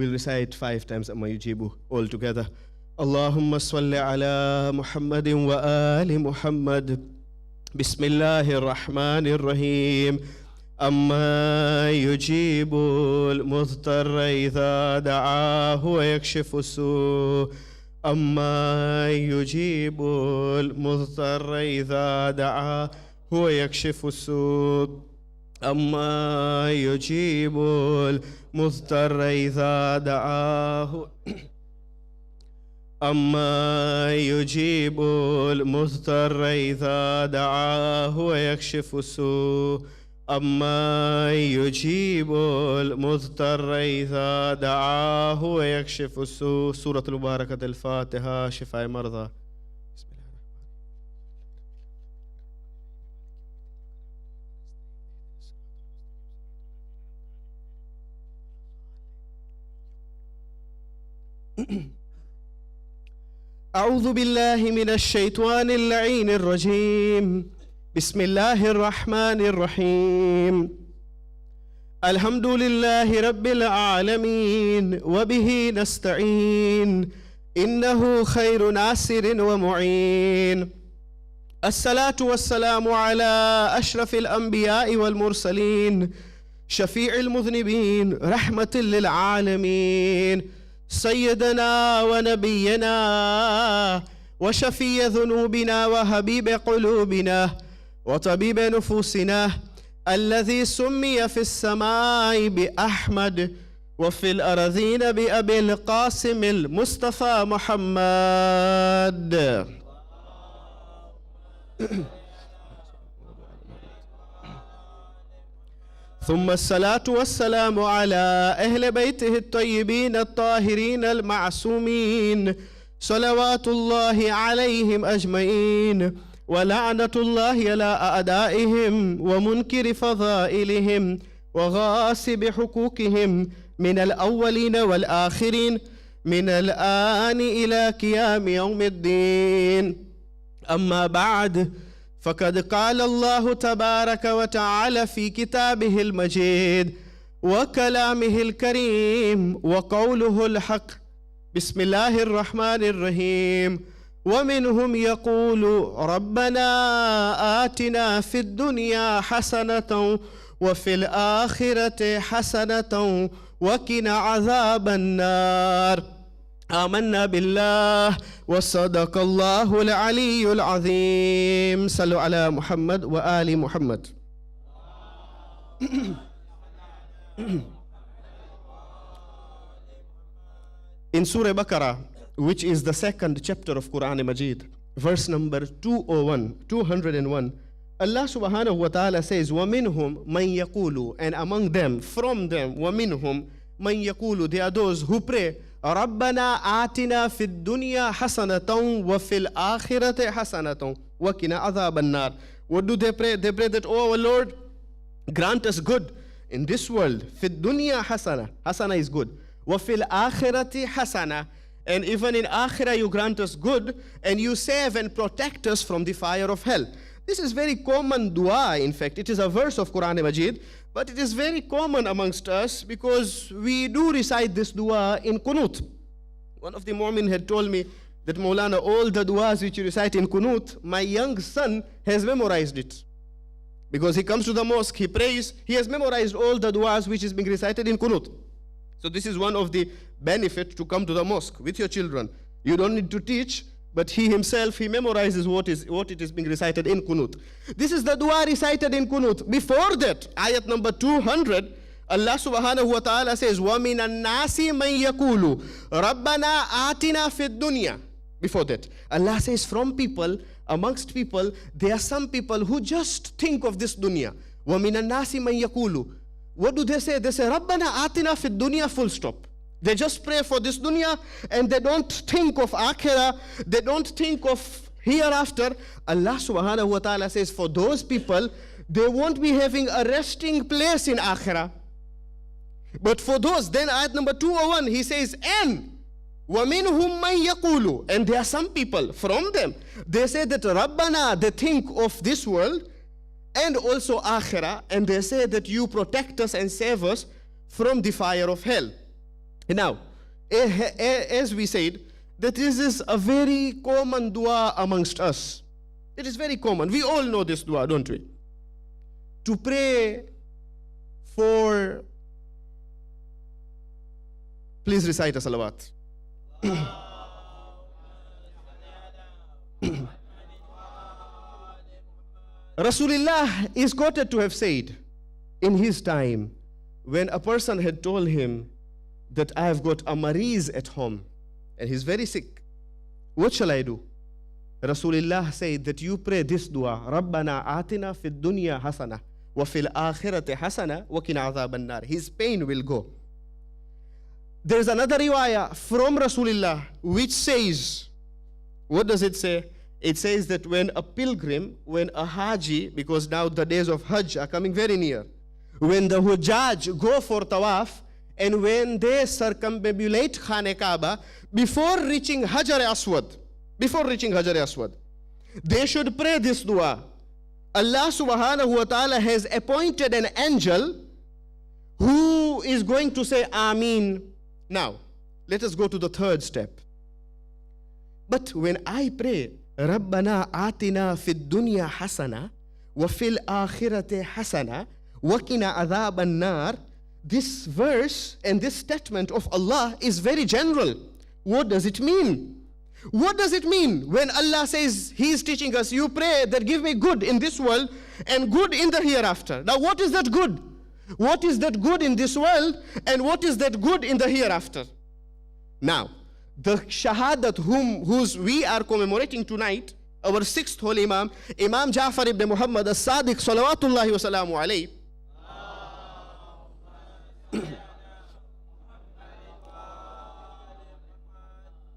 We'll recite 5 times Amma Yujibu all together. Allahumma salli ala Muhammadin wa ali Muhammad. Bismillahir Rahmanir Rahim. أما يجيب المضطر إذا دعاه ويكشف السوء أما يجيب المضطر إذا دعاه ويكشف السوء أما يجيب المضطر إذا دعاه أما يجيب المضطر إذا دعاه ويكشف السوء أما يجيب المضطر إذا دعاه ويكشف السوء. سورة المباركة الفاتحة شفاء مرضى. بسم الله الرحمن. أعوذ بالله من الشيطان اللعين الرجيم. بسم الله الرحمن الرحيم. الحمد لله رب العالمين وبه نستعين إنه خير ناصر ومعين. الصلاة والسلام على أشرف الأنبياء والمرسلين شفيع المذنبين رحمة للعالمين سيدنا ونبينا وشفي ذنوبنا وحبيب قلوبنا وطبيب نفوسنا الذي سمي في السماء بأحمد وفي الأرضين بأبي القاسم المصطفى محمد. ثم الصلاة والسلام على أهل بيته الطيبين الطاهرين المعصومين صلوات الله عليهم أجمعين ولعنة الله على أعدائهم ومنكر فضائلهم وغاصب حقوقهم من الأولين والآخرين من الآن إلى قيام يوم الدين. أما بعد فقد قال الله تبارك وتعالى في كتابه المجيد وكلامه الكريم وقوله الحق. بسم الله الرحمن الرحيم. ومنهم يقول ربنا آتنا في الدنيا حسنة وفي الآخرة حسنة وقنا عذاب النار. آمنا بالله وصدق الله العلي العظيم. صلوا على محمد وآل محمد. In Surah Baqarah, which is the second chapter of Quran Majid, verse number 201, Allah subhanahu wa ta'ala says, وَمِنْهُمْ مَنْ يَقُولُ, and among them, from them, وَمِنْهُمْ مَنْ يَقُولُ, they are those who pray, رَبَّنَا آتِنَا فِي الدُّنْيَا حَسَنَةً وَفِي الْآخِرَةِ حَسَنَةً وَقِنَا عَذَابَ النَّارِ. What do they pray? They pray that, oh our Lord, grant us good in this world. فِي الدُّنْيا حَسَنَةً, hasana is good. وَفِي الْآخِرَةِ حَسَنَةً, and even in Akhirah you grant us good, and you save and protect us from the fire of hell. This is very common dua, in fact. It is a verse of Quran Majid, but it is very common amongst us because we do recite this dua in Qunut. One of the Mu'min had told me that, Maulana, all the duas which you recite in Qunut, my young son has memorized it. Because he comes to the mosque, he prays, he has memorized all the duas which is being recited in Qunut. So this is one of the benefits to come to the mosque with your children. You don't need to teach, but he himself, he memorizes what it is being recited in Qunut. This is the dua recited in Qunut. Before that, ayat number 200, Allah subhanahu wa ta'ala says, وَمِنَ النَّاسِ مَنْ يَقُولُ رَبَّنَا آتِنَا فِي الدُّنْيَا. Before that, Allah says, from people, amongst people, there are some people who just think of this dunya. وَمِنَ النَّاسِ مَنْ يَقُولُ. What do they say? They say, رَبَّنَا آتِنَا فِي الدُّنْيَا, full stop. They just pray for this dunya and they don't think of akhirah, they don't think of hereafter. Allah subhanahu wa ta'ala says, for those people, they won't be having a resting place in akhirah. But for those, then ayat number 201, he says, and وَمِنْهُمْ مَنْ يَقُولُ, and there are some people from them, they say that Rabbana, they think of this world and also akhirah, and they say that you protect us and save us from the fire of hell. Now, as we said, that this is a very common dua amongst us. It is very common. We all know this dua, don't we? To pray for, please recite a salawat. Rasulullah is quoted to have said in his time, when a person had told him that I have got a mariz at home and he's very sick, what shall I do? Rasulullah said that you pray this dua, Rabbana atina fid dunya hasana wa fil akhirati hasana wa qina adhaban nar. His pain will go. There's another riwayah from Rasulullah which says, what does it say? It says that when a pilgrim, when a haji, because now the days of Hajj are coming very near, when the Hujjaj go for tawaf, and when they circumambulate Khane Kaaba, before reaching Hajar Aswad, they should pray this dua. Allah subhanahu wa ta'ala has appointed an angel who is going to say Ameen. Now, let us go to the third step. But when I pray, Rabbana atina fid dunya hasana wa fil akhirati hasana wa qina adhaban nar, this verse and this statement of Allah is very general. What does it mean? What does it mean when Allah says He is teaching us, you pray that give me good in this world and good in the hereafter? Now what is that good? What is that good in this world and what is that good in the hereafter? Now, the shahadat whose we are commemorating tonight, our sixth holy Imam, Imam Ja'far ibn Muhammad as-Sadiq salawatullahi wa salamu alayhi.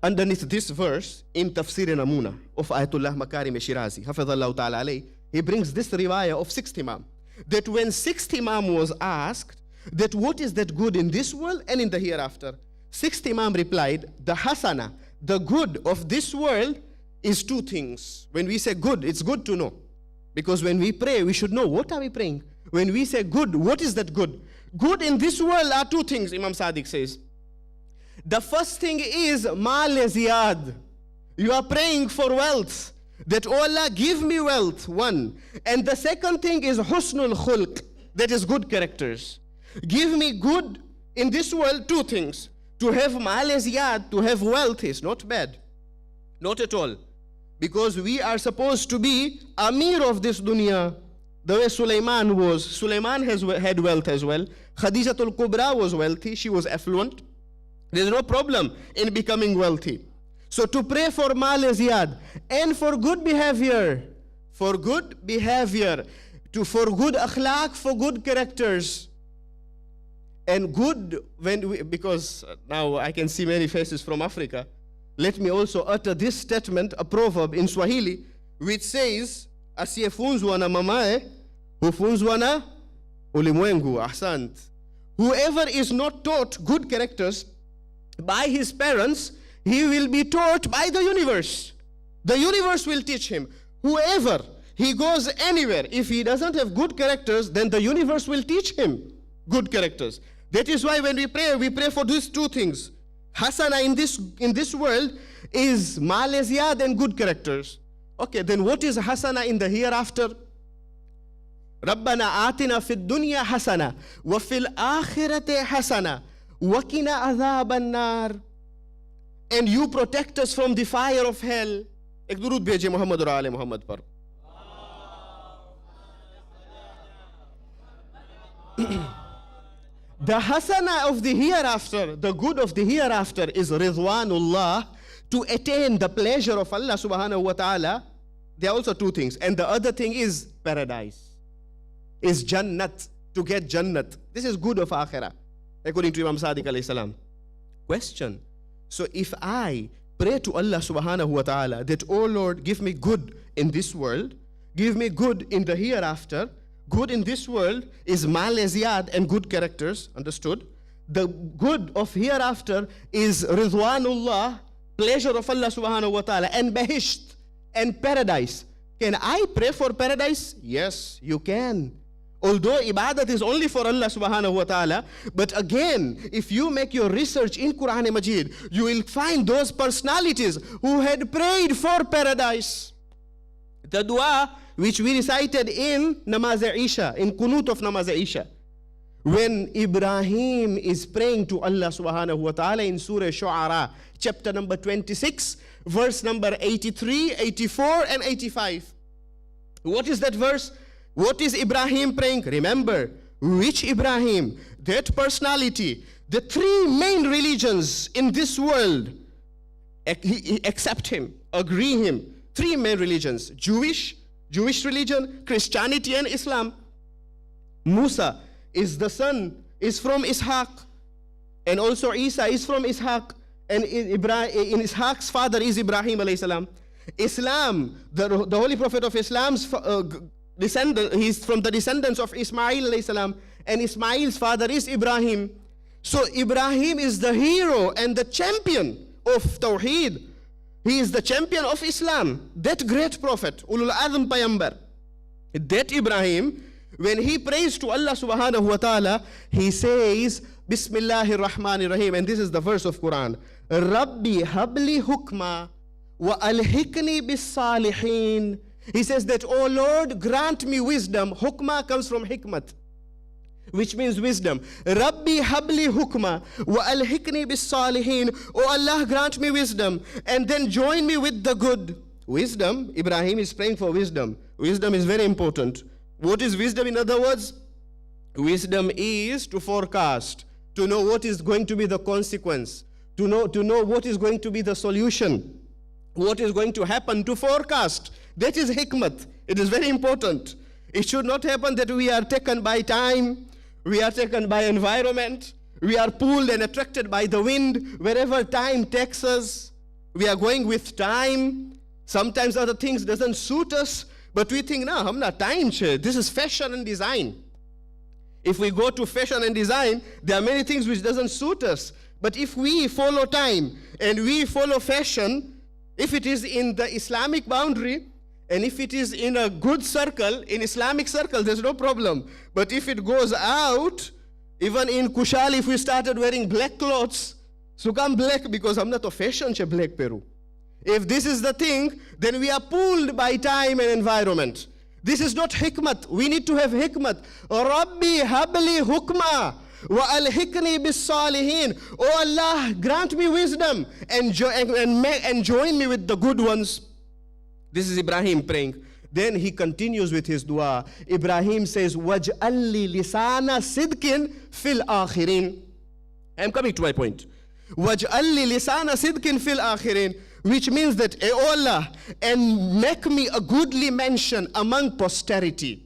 Underneath this verse, in Tafsir Namuna of Ayatullah Makarim Shirazi, Hafidhallahu ta'ala alayhi, he brings this riwayah of sixth Imam, that when sixth Imam was asked that what is that good in this world and in the hereafter, sixth Imam replied, the hasana, the good of this world is two things. When we say good, it's good to know. Because when we pray, we should know what are we praying. When we say good, what is that good? Good in this world are two things, Imam Sadiq says. The first thing is mal ziyad. You are praying for wealth. That oh Allah give me wealth, one. And the second thing is husnul khulq. That is good characters. Give me good in this world, two things. To have mal ziyad, to have wealth is not bad. Not at all. Because we are supposed to be Amir of this dunya. The way Sulaiman was. Sulaiman had wealth as well. Khadijatul Kubra was wealthy. She was affluent. There is no problem in becoming wealthy. So to pray for mal ziyad and for good behavior. For good behavior. For good akhlaq, for good characters. And good, because now I can see many faces from Africa. Let me also utter this statement, a proverb in Swahili, which says, asiyefunzwa na mamae, hufunzwa na ulimwengu. Ahsant. Whoever is not taught good characters by his parents, he will be taught by the universe. The universe will teach him. Whoever, he goes anywhere, if he doesn't have good characters, then the universe will teach him good characters. That is why when we pray for these two things. Hasana in this world is mal ziyad and good characters. Okay, then what is hasana in the hereafter? Rabbana atina fid dunya hasana wa fil akhirati hasana wa qina adhaban nar. And you protect us from the fire of hell. Ek durud bheje Muhammad aur aale Muhammad par. The hasana of the hereafter, the good of the hereafter is ridwanullah, to attain the pleasure of Allah subhanahu wa ta'ala. There are also two things. And the other thing is paradise. Is jannat, to get jannat. This is good of akhirah, according to Imam Sadiq alayhi salam. Question. So if I pray to Allah subhanahu wa ta'ala that, oh Lord, give me good in this world, give me good in the hereafter. Good in this world is mal ziyad and good characters, understood? The good of hereafter is ridwanullah, pleasure of Allah subhanahu wa ta'ala, and bahisht, and paradise. Can I pray for paradise? Yes, you can. Although ibadat is only for Allah subhanahu wa ta'ala, but again, if you make your research in Quran Majid, you will find those personalities who had prayed for paradise. The dua which we recited in Namaz Isha, in Qunut of Namaz Isha, when Ibrahim is praying to Allah subhanahu wa ta'ala in Surah Shu'ara, chapter number 26, verse number 83, 84, and 85. What is that verse? What is Ibrahim praying? Remember, which Ibrahim? That personality. The three main religions in this world accept him, agree him. Three main religions: Jewish religion, Christianity, and Islam. Musa is the son, is from Ishaq, and also Isa is from Ishaq, and in Ishaq's father is Ibrahim alayhi salam. Islam, the Holy Prophet of Islam's descendant, he's from the descendants of Ismail alayhi salam, and Ismail's father is Ibrahim. So Ibrahim is the hero and the champion of Tawheed. He is the champion of Islam, that great prophet, Ulul Azm Payambar. That Ibrahim, when he prays to Allah subhanahu wa ta'ala, he says, Bismillahir Rahmanir Rahim, and this is the verse of Quran. Rabbi habli hukma wa alhikni bis salihin. He says that, oh Lord, grant me wisdom. Hukma comes from hikmat, which means wisdom. Rabbi habli hukma wa alhikni bis salihin. Oh Allah, grant me wisdom and then join me with the good. Wisdom, Ibrahim is praying for wisdom. Wisdom is very important. What is wisdom in other words? Wisdom is to forecast, to know what is going to be the consequence, to know what is going to be the solution, what is going to happen, to forecast. That is hikmat. It is very important. It should not happen that we are taken by time, we are taken by environment, we are pulled and attracted by the wind. Wherever time takes us, we are going with time. Sometimes other things doesn't suit us, but we think, no, humna time che. This is fashion and design. If we go to fashion and design, there are many things which doesn't suit us. But if we follow time and we follow fashion, if it is in the Islamic boundary, and if it is in a good circle, in Islamic circle, there's no problem. But if it goes out, even in Kushal, if we started wearing black clothes, so come black because I'm not a fashion che black Peru. If this is the thing, then we are pulled by time and environment. This is not hikmat. We need to have hikmat. Rabbi habli hukma wa alhikni bis salihin. Oh Allah, grant me wisdom and join me with the good ones. This is Ibrahim praying. Then he continues with his dua. Ibrahim says, Waj'alli lisana sidkin fil akhirin. I am coming to my point. Waj'alli lisana sidkin fil akhirin. Which means that, oh Allah, and make me a goodly mention among posterity.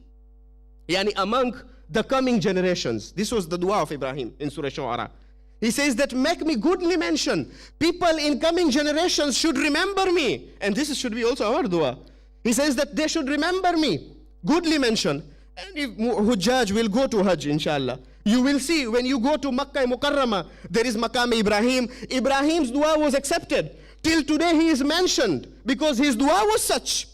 Yani among the coming generations. This was the dua of Ibrahim in Surah Shu'ara. He says that make me goodly mention. People in coming generations should remember me. And this should be also our dua. He says that they should remember me. Goodly mention. And if Hujjaj will go to Hajj, inshallah, you will see when you go to Makkah Mukarramah, there is Maqam Ibrahim. Ibrahim's dua was accepted. Till today he is mentioned because his dua was such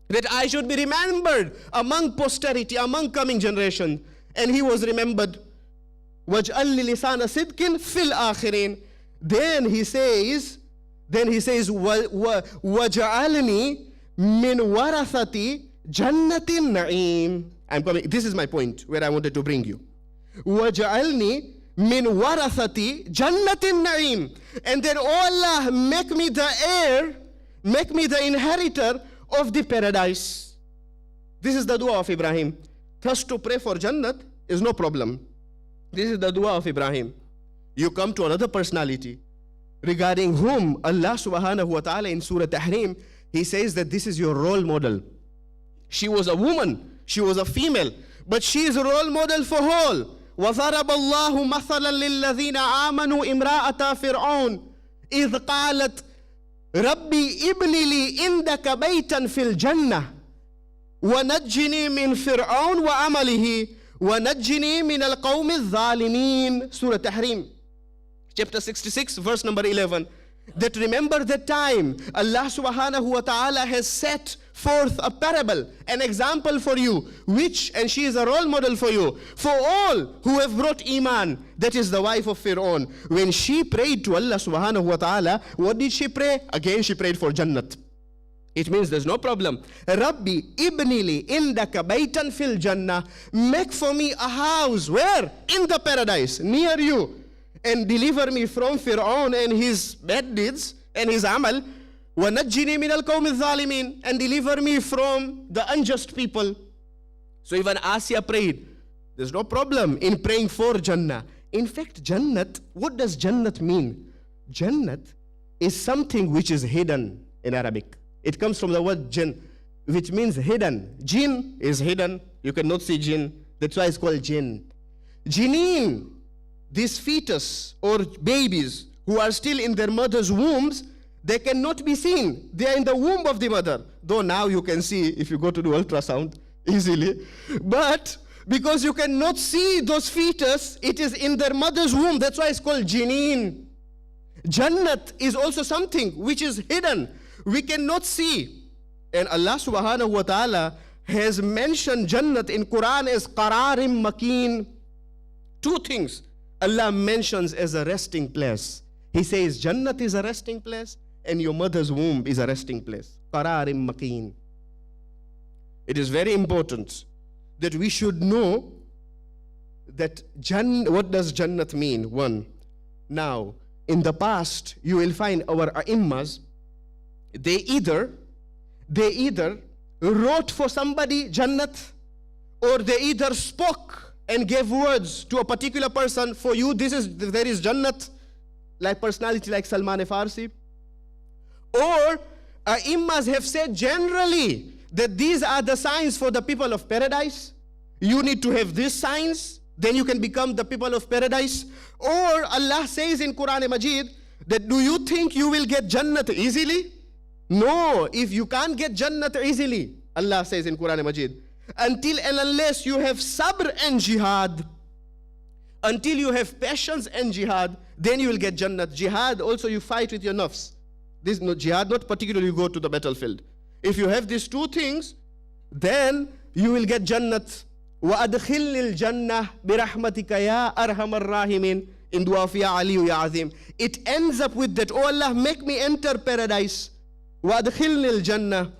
that I should be remembered among posterity, among coming generation. And he was remembered. وَجْعَلْ لِسَانَ صِدْقٍ فِي الْآخِرِينَ. Then he says, وَجَعَلْنِي مِنْ وَرَثَةِ جَنَّةِ النَّعِيمِ. I'm coming. This is my point where I wanted to bring you. وَجَعَلْنِي مِنْ وَرَثَةِ جَنَّةِ النَّعِيمِ. And then, oh Allah, make me the heir, make me the inheritor of the paradise. This is the dua of Ibrahim. Thus to pray for Jannat is no problem. This is the dua of Ibrahim. You come to another personality regarding whom Allah subhanahu wa ta'ala in Surah Tahrim, he says that this is your role model. She was a woman, she was a female, but she is a role model for all. وَضَرَبَ اللَّهُ مَثَلًا لِلَّذِينَ آمَنُوا إِمْرَأَةَ فِرْعَوْنَ إِذْ قَالَتْ رَبِّي ابْنِ لِي عِندَكَ بَيْتًا فِي الْجَنَّةِ وَنَجِّنِي مِنْ فِرْعَوْنَ وَعَمَلِهِ وَنَجِّنِي مِنَ الْقَوْمِ الظَّالِمِينَ. Surah Tahrim, chapter 66, verse number 11. that remember that time Allah subhanahu wa ta'ala has set forth a parable, an example for you, and she is a role model for you, for all who have brought iman. That is the wife of Fir'aun. When she prayed to Allah subhanahu wa ta'ala, what did she pray? Again she prayed for Jannat. It means there's no problem. Rabbi ibnili indaka baytan fil jannah. Make for me a house. Where? In the paradise, near you. And deliver me from Fir'aun and his bad deeds and his amal. وَنَجِّنِي مِنَ الْقَوْمِ الظَّالِمِينَ. And deliver me from the unjust people. So even Asya prayed. There's no problem in praying for Jannah. In fact, Jannat, what does Jannat mean? Jannat is something which is hidden in Arabic. It comes from the word jinn, which means hidden. Jinn is hidden. You cannot see jinn. That's why it's called jinn. Jineen, these fetus or babies who are still in their mother's wombs, they cannot be seen. They are in the womb of the mother. Though now you can see if you go to do ultrasound easily. But because you cannot see those fetus, it is in their mother's womb. That's why it's called jineen. Jannat is also something which is hidden. We cannot see. And Allah subhanahu wa ta'ala has mentioned Jannat in Quran as qararim makeen. Two things Allah mentions as a resting place. He says Jannat is a resting place and your mother's womb is a resting place. Qararim makeen. It is very important that we should know that what does Jannat mean? One. Now, in the past, you will find our A'immas, they either wrote for somebody Jannat, or they either spoke and gave words to a particular person. For you, there is Jannat, like personality like Salman Farsi. Or Imams have said generally that these are the signs for the people of paradise. You need to have these signs, then you can become the people of paradise. Or Allah says in Quran Majid that do you think you will get Jannat easily? No, if you can't get Jannat easily, Allah says in Quran Majid, until and unless you have sabr and jihad, until you have patience and jihad, then you will get Jannat. Jihad also you fight with your nafs. This jihad not particularly you go to the battlefield. If you have these two things, then you will get Jannat. وَأَدْخِلْنِ الْجَنَّةِ بِرَحْمَتِكَ يَا أَرْحَمَ الرَّاحِمِينَ. In dua fi ya aliyu ya azim. It ends up with that, oh Allah, make me enter paradise. وَأَدْخِلْنِ الْجَنَّةِ.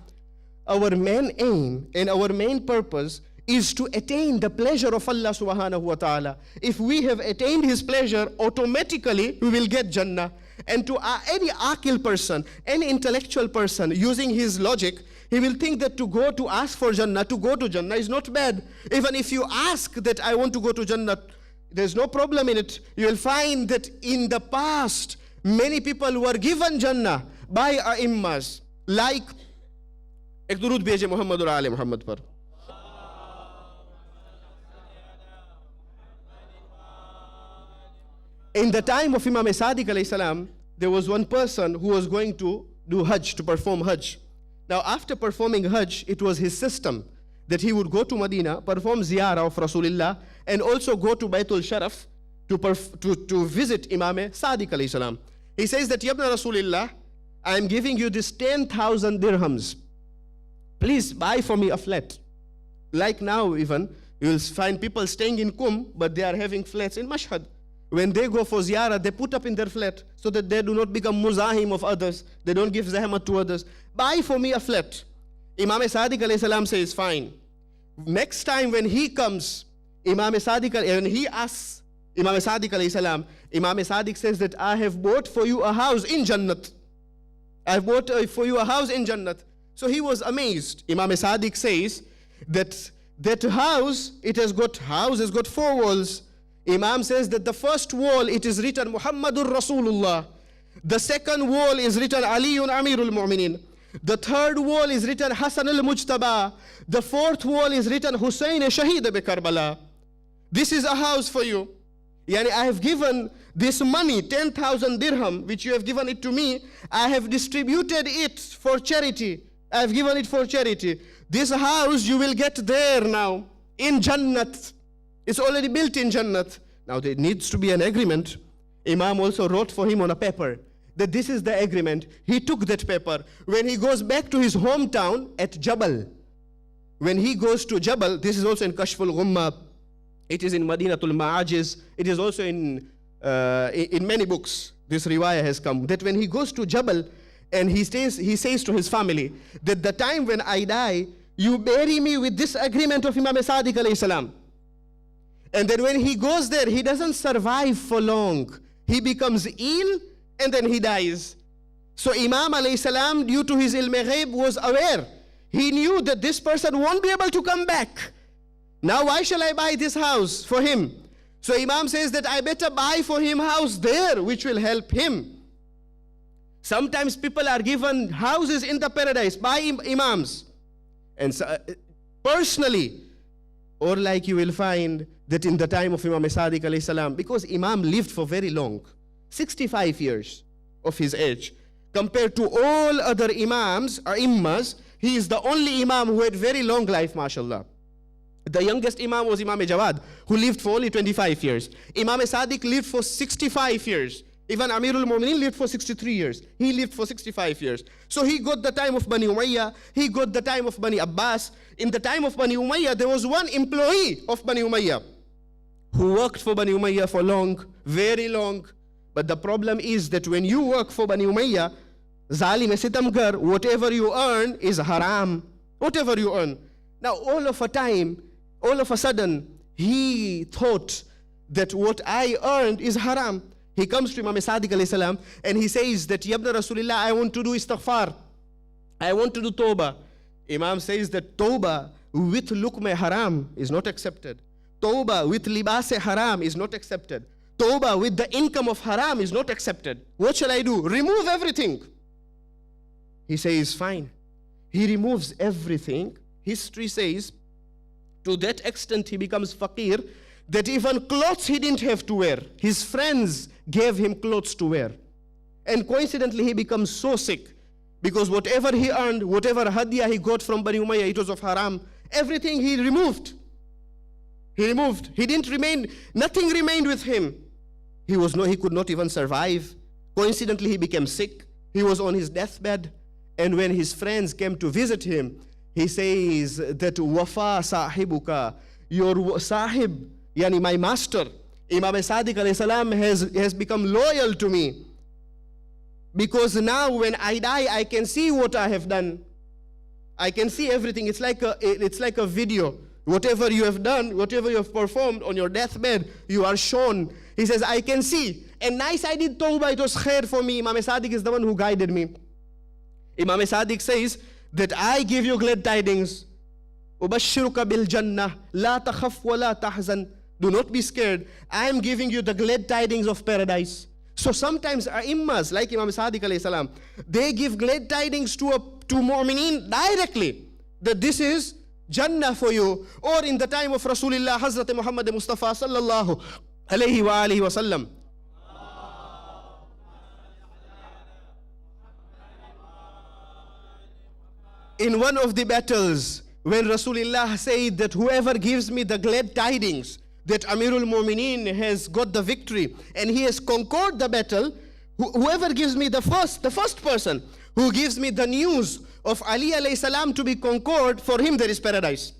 Our main aim and our main purpose is to attain the pleasure of Allah subhanahu wa ta'ala. If we have attained His pleasure, automatically we will get Jannah. And to any akil person, any intellectual person using his logic, he will think that to ask for Jannah, to go to Jannah is not bad. Even if you ask that I want to go to Jannah, there's no problem in it. You will find that in the past, many people were given Jannah by A'immas. Like, ek durud bheje Muhammadur Ali Muhammad par. In the time of Imam Sadiq alayhi salam, there was one person who was going to do Hajj, to perform Hajj. Now after performing Hajj, it was his system that he would go to Medina, perform ziyarah of Rasulullah, and also go to Baytul Sharaf to visit Imam Sadiq alayhi salam. He says that, Yabna Rasulullah, I am giving you this 10,000 dirhams. Please buy for me a flat. Like now even, you will find people staying in Qum, but they are having flats in Mashhad. When they go for ziyarah, they put up in their flat so that they do not become muzahim of others. They don't give zahmat to others. Buy for me a flat. Imam Sadiq alayhi salam says, fine. Next time when he comes, when he asks Imam Sadiq alayhi salam, Imam Sadiq says that I have bought for you a house in Jannat. I have bought for you a house in Jannat. So he was amazed. Imam Sadiq says that house has got 4 walls. Imam says that the first wall, it is written Muhammadur Rasulullah. The second wall is written Aliyun Amirul Mu'minin. The third wall is written Hasan al-Mujtaba. The fourth wall is written Hussein Shaheed bi Karbala. This is a house for you. Yani I have given this money, 10,000 dirham, which you have given it to me. I have distributed it for charity. I have given it for charity. This house you will get there now, in Jannat. It's already built in Jannat. Now there needs to be an agreement. Imam also wrote for him on a paper that this is the agreement. He took that paper. When he goes back to his hometown at Jabal, when he goes to Jabal, this is also in Kashful Ghumma, it is in Madinatul Ma'ajiz, it is also in many books, this riwayah has come, that when he goes to Jabal and he says to his family, that the time when I die, you bury me with this agreement of Imam Sadiq alayhi salam. And then when he goes there, he doesn't survive for long. He becomes ill and then he dies. So Imam alayhi salam, due to his ilm ghaib, was aware. He knew that this person won't be able to come back. Now why shall I buy this house for him? So Imam says that I better buy for him house there, which will help him. Sometimes people are given houses in the paradise by imams. And so, personally, or like you will find that in the time of Imam Sadiq alayhi salam, because Imam lived for very long, 65 years of his age, compared to all other imams or immas, he is the only imam who had very long life, mashallah. The youngest imam was Imam Jawad, who lived for only 25 years. Imam Sadiq lived for 65 years. Even Amirul Mu'mineen lived for 63 years. He lived for 65 years. So he got the time of Bani Umayyah, he got the time of Bani Abbas. In the time of Bani Umayyah, there was one employee of Bani Umayyah who worked for Bani Umayyah for long, very long. But the problem is that when you work for Bani Umayyah, Zalim e sitamgar, whatever you earn is haram. Whatever you earn. Now all of a sudden, he thought that what I earned is haram. He comes to Imam Sadiq alayhi salam and he says that, Yabna Rasulullah, I want to do istighfar. I want to do tawbah. Imam says that tawbah with lukme haram is not accepted. Tawbah with libase haram is not accepted. Tawbah with the income of haram is not accepted. What shall I do? Remove everything. He says, fine. He removes everything. History says, to that extent he becomes faqir, that even clothes he didn't have to wear. His friends gave him clothes to wear. And coincidentally, he becomes so sick, because whatever he earned, whatever hadiyah he got from Bani Umayyah, it was of haram. Everything he removed. He removed. He didn't remain, nothing remained with him. He could not even survive. Coincidentally, he became sick. He was on his deathbed. And when his friends came to visit him, he says that wafa sahibuka, your sahib, yani my master, Imam Sadiq alayhi salam has become loyal to me. Because now when I die, I can see what I have done. I can see everything. It's like a video. Whatever you have done, whatever you have performed on your deathbed, you are shown. He says, I can see. And nice I did tawbah, it was khair for me. Imam Sadiq is the one who guided me. Imam Sadiq says that I give you glad tidings. Ubashshiruka bil jannah, la takhaf wa la tahzan. Do not be scared. I am giving you the glad tidings of paradise. So sometimes imams like Imam Sadiq alayhi salam, they give glad tidings to mu'mineen directly, that this is Jannah for you. Or in the time of Rasulullah, Hazrat Muhammad Mustafa sallallahu alayhi wa alihi wa sallam, in one of the battles, when Rasulullah said that whoever gives me the glad tidings that Amirul Mu'mineen has got the victory and he has conquered the battle, whoever gives me the first person who gives me the news of Ali alayhi salam to be conquered, for him there is paradise.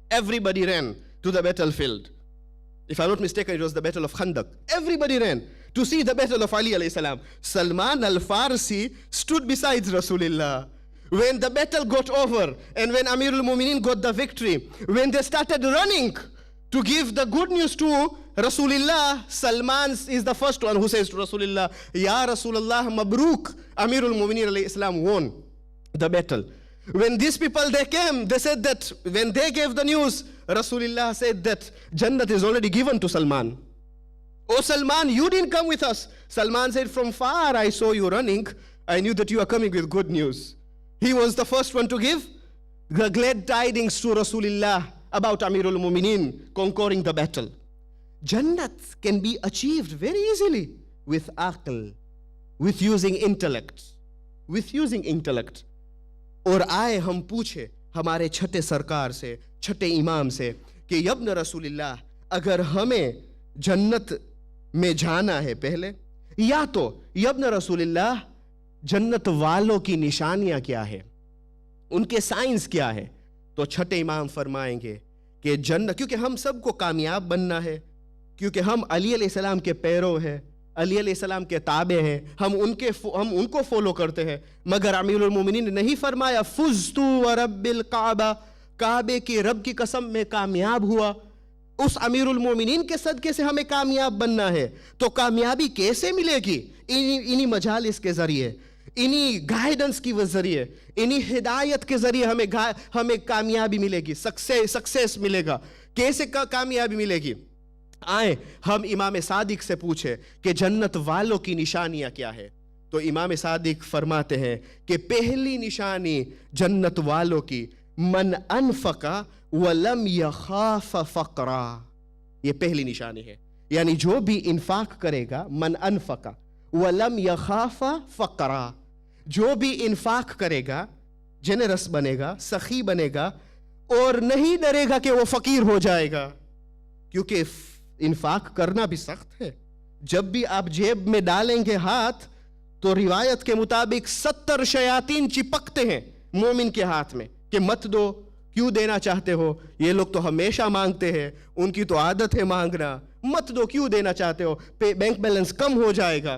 Everybody ran to the battlefield. If I'm not mistaken, it was the battle of Khandaq. Everybody ran to see the battle of Ali alayhi salam. Salman al-Farsi stood beside Rasulullah. When the battle got over and when Amirul Mu'mineen got the victory, when they started running to give the good news to Rasulullah, Salman is the first one who says to Rasulullah, Ya Rasulullah, Mabruk, Amirul Mu'mineen alayhi salam won the battle. When these people, they came, they said that when they gave the news, Rasulullah said that Jannat is already given to Salman. Oh Salman, you didn't come with us. Salman said, from far I saw you running. I knew that you are coming with good news. He was the first one to give the glad tidings to Rasulullah about Amirul Mu'mineen conquering the battle. Jannat can be achieved very easily with aql, with using intellect. With using intellect. اور آئے ہم پوچھے ہمارے چھٹے سرکار سے, چھٹے امام سے کہ یبن رسول اللہ, اگر ہمیں جنت میں جانا ہے پہلے, یا تو ابن رسول اللہ جنت والوں کی نشانیاں کیا ہے, ان کے سائنس کیا ہے؟ تو چھٹے امام فرمائیں گے کہ جنت, کیونکہ ہم سب کو کامیاب بننا ہے, کیونکہ ہم علی علیہ السلام کے پیرو ہیں, علی علیہ السلام کے تابع ہیں, ہم ان کو فالو کرتے ہیں. مگر امیر المومنین نے نہیں فرمایا فزتو ورب الکعبہ, کعبے کی رب کی قسم میں کامیاب ہوا. اس امیر المومنین کے صدقے سے ہمیں کامیاب بننا ہے. تو کامیابی کیسے ملے گی؟ انہی مجالس کے ذریعے, انہی گائیڈنس کی ذریعے, انہی ہدایت کے ذریعے ہمیں کامیابی ملے گی, سکسیس ملے گا. کیسے کامیابی ملے گی؟ آئیں ہم امام صادق سے پوچھیں کہ جنت والوں کی نشانیاں کیا ہے. تو امام صادق فرماتے ہیں کہ پہلی نشانی جنت والوں کی من انفق ولم یخاف فقرا, یہ پہلی نشانی ہے. یعنی جو بھی انفاق کرے گا, من انفق ولم یخاف فقرا, جو بھی انفاق کرے گا جنرس بنے گا, سخی بنے گا, اور نہیں ڈرے گا کہ وہ فقیر ہو جائے گا. کیونکہ انفاق کرنا بھی سخت ہے. جب بھی آپ جیب میں ڈالیں گے ہاتھ تو روایت کے مطابق 70 شیاطین چپکتے ہیں مومن کے ہاتھ میں کہ مت دو, کیوں دینا چاہتے ہو, یہ لوگ تو ہمیشہ مانگتے ہیں, ان کی تو عادت ہے مانگنا, مت دو, کیوں دینا چاہتے ہو, بینک بیلنس کم ہو جائے گا.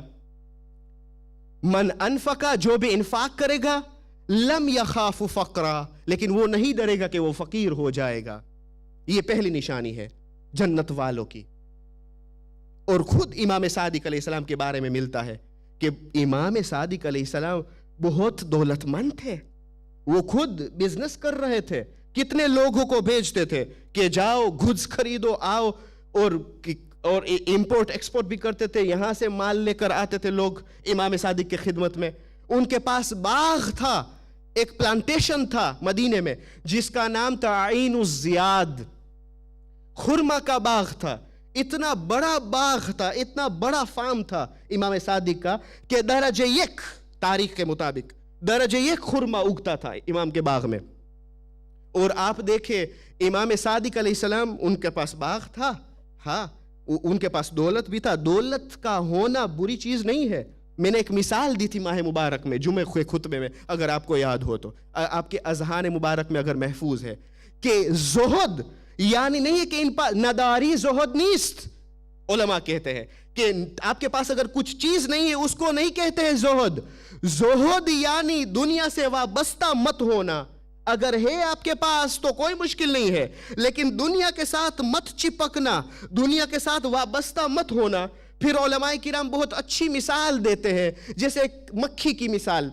من انفقا, جو بھی انفاق کرے گا, لم یخاف فقرا, لیکن وہ نہیں ڈرے گا کہ وہ فقیر ہو جائے گا. یہ پہلی نشانی ہے جنت والوں کی. اور خود امام صادق علیہ السلام کے بارے میں ملتا ہے کہ امام صادق علیہ السلام بہت دولت مند تھے. وہ خود بزنس کر رہے تھے, کتنے لوگوں کو بھیجتے تھے کہ جاؤ گڈز خریدو آؤ, اور امپورٹ ایکسپورٹ بھی کرتے تھے. یہاں سے مال لے کر آتے تھے لوگ امام صادق کی خدمت میں. ان کے پاس باغ تھا, ایک پلانٹیشن تھا مدینے میں جس کا نام تھا عین الزیاد, خرما کا باغ تھا. اتنا بڑا باغ تھا, اتنا بڑا فارم تھا امام صادق کا کہ درجہ 1 تاریخ کے مطابق درجہ 1 خرما اگتا تھا امام کے باغ میں. اور آپ دیکھیں امام صادق علیہ السلام, ان کے پاس باغ تھا, ہاں ان کے پاس دولت بھی تھا. دولت کا ہونا بری چیز نہیں ہے. میں نے ایک مثال دی تھی ماہ مبارک میں جمعہ کے خطبے میں, اگر آپ کو یاد ہو تو, آپ کے اذہان مبارک میں اگر محفوظ ہے, کہ زہد یعنی نہیں ہے کہ ان پر نداری زہد نیست. علماء کہتے ہیں کہ آپ کے پاس اگر کچھ چیز نہیں ہے اس کو نہیں کہتے ہیں زہد. زہد یعنی دنیا سے وابستہ مت ہونا. اگر ہے آپ کے پاس تو کوئی مشکل نہیں ہے, لیکن دنیا کے ساتھ مت چپکنا, دنیا کے ساتھ وابستہ مت ہونا. پھر علماء کرام بہت اچھی مثال دیتے ہیں, جیسے مکھی کی مثال.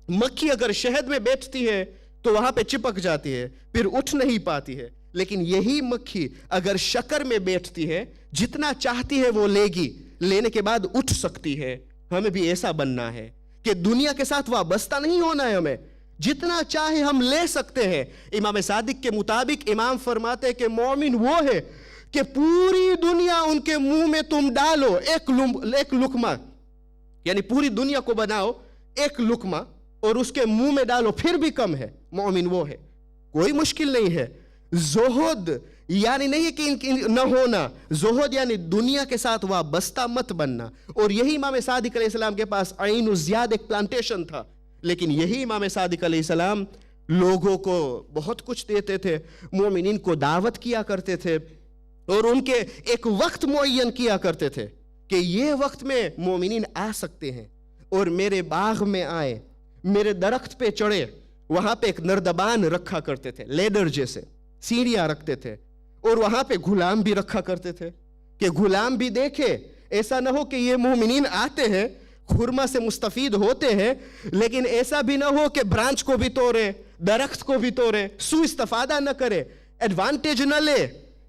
مکھی اگر شہد میں بیٹھتی ہے تو وہاں پہ چپک جاتی ہے, پھر اٹھ نہیں پاتی ہے. لیکن یہی مکھی اگر شکر میں بیٹھتی ہے, جتنا چاہتی ہے وہ لے گی, لینے کے بعد اٹھ سکتی ہے. ہمیں بھی ایسا بننا ہے کہ دنیا کے ساتھ وابستہ نہیں ہونا ہے, ہمیں جتنا چاہے ہم لے سکتے ہیں. امام صادق کے مطابق امام فرماتے ہیں کہ مومن وہ ہے کہ پوری دنیا ان کے منہ میں تم ڈالو, ایک لقمہ, یعنی پوری دنیا کو بناؤ ایک لقمہ اور اس کے منہ میں ڈالو, پھر بھی کم ہے. مومن وہ ہے, کوئی مشکل نہیں ہے. زہد یعنی نہیں کہ نہ ہونا, زہد یعنی دنیا کے ساتھ وابستہ مت بننا. اور یہی امام صادق علیہ السلام کے پاس عین الزیاد ایک پلانٹیشن تھا, لیکن یہی امام صادق علیہ السلام لوگوں کو بہت کچھ دیتے تھے, مومنین کو دعوت کیا کرتے تھے, اور ان کے ایک وقت معین کیا کرتے تھے کہ یہ وقت میں مومنین آ سکتے ہیں اور میرے باغ میں آئے, میرے درخت پہ چڑھے. وہاں پہ ایک نردبان رکھا کرتے تھے, لیڈر جیسے سیڑھیاں رکھتے تھے, اور وہاں پہ غلام بھی رکھا کرتے تھے کہ غلام بھی دیکھے. ایسا نہ ہو کہ یہ مومنین آتے ہیں خرما سے مستفید ہوتے ہیں, لیکن ایسا بھی نہ ہو کہ برانچ کو بھی توڑے, درخت کو بھی توڑے, سو استفادہ نہ کرے, ایڈوانٹیج نہ لے